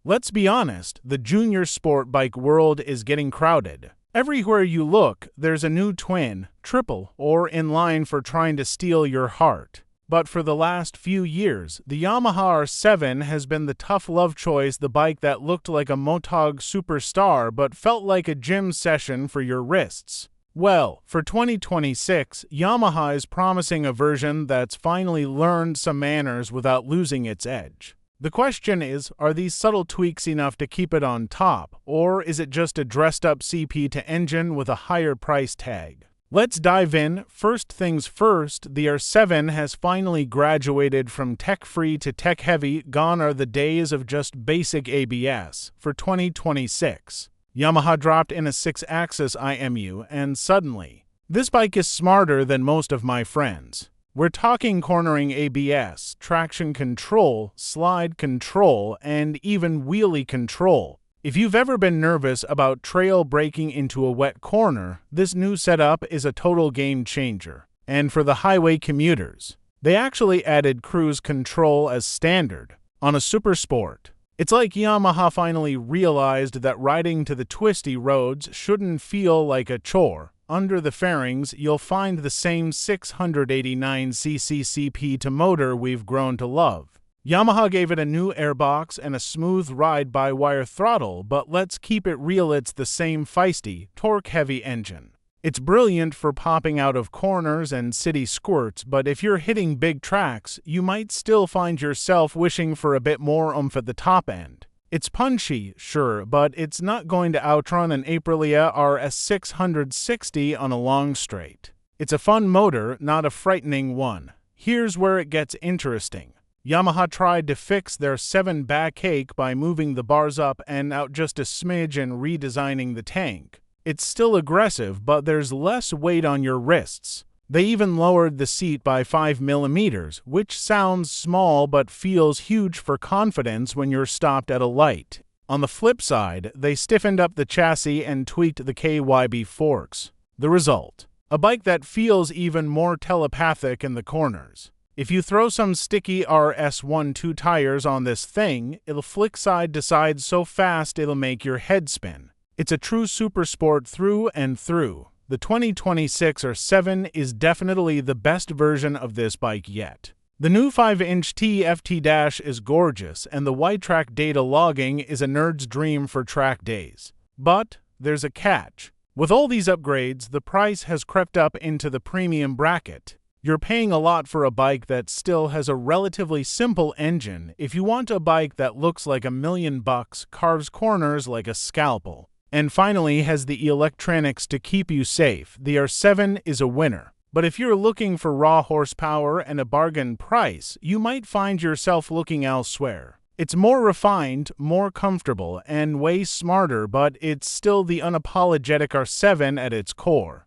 Let's be honest, the junior sport bike world is getting crowded. Everywhere you look, there's a new twin, triple, or in line for trying to steal your heart. But for the last few years, the Yamaha R7 has been the tough love choice, the bike that looked like a Motog superstar but felt like a gym session for your wrists. Well, for 2026, Yamaha is promising a version that's finally learned some manners without losing its edge. The question is, are these subtle tweaks enough to keep it on top, or is it just a dressed-up CP to engine with a higher price tag? Let's dive in. First things first, the R7 has finally graduated from tech-free to tech-heavy. Gone are the days of just basic ABS. For 2026, Yamaha dropped in a 6-axis IMU, and suddenly, this bike is smarter than most of my friends. We're talking cornering ABS, traction control, slide control, and even wheelie control. If you've ever been nervous about trail braking into a wet corner, this new setup is a total game changer. And for the highway commuters, they actually added cruise control as standard on a supersport. It's like Yamaha finally realized that riding to the twisty roads shouldn't feel like a chore. Under the fairings, you'll find the same 689cc CP to motor we've grown to love. Yamaha gave it a new airbox and a smooth ride-by-wire throttle, but let's keep it real, it's the same feisty, torque-heavy engine. It's brilliant for popping out of corners and city squirts, but if you're hitting big tracks, you might still find yourself wishing for a bit more oomph at the top end. It's punchy, sure, but it's not going to outrun an Aprilia RS 660 on a long straight. It's a fun motor, not a frightening one. Here's where it gets interesting. Yamaha tried to fix their 7 backache by moving the bars up and out just a smidge and redesigning the tank. It's still aggressive, but there's less weight on your wrists. They even lowered the seat by 5 mm, which sounds small but feels huge for confidence when you're stopped at a light. On the flip side, they stiffened up the chassis and tweaked the KYB forks. The result? A bike that feels even more telepathic in the corners. If you throw some sticky RS12 tires on this thing, it'll flick side to side so fast it'll make your head spin. It's a true supersport through and through. The 2026 R7 is definitely the best version of this bike yet. The new 5-inch TFT Dash is gorgeous, and the Y-TRAC data logging is a nerd's dream for track days. But there's a catch. With all these upgrades, the price has crept up into the premium bracket. You're paying a lot for a bike that still has a relatively simple engine. If you want a bike that looks like $1,000,000, carves corners like a scalpel, and finally has the electronics to keep you safe, the R7 is a winner. But if you're looking for raw horsepower and a bargain price, you might find yourself looking elsewhere. It's more refined, more comfortable, and way smarter, but it's still the unapologetic R7 at its core.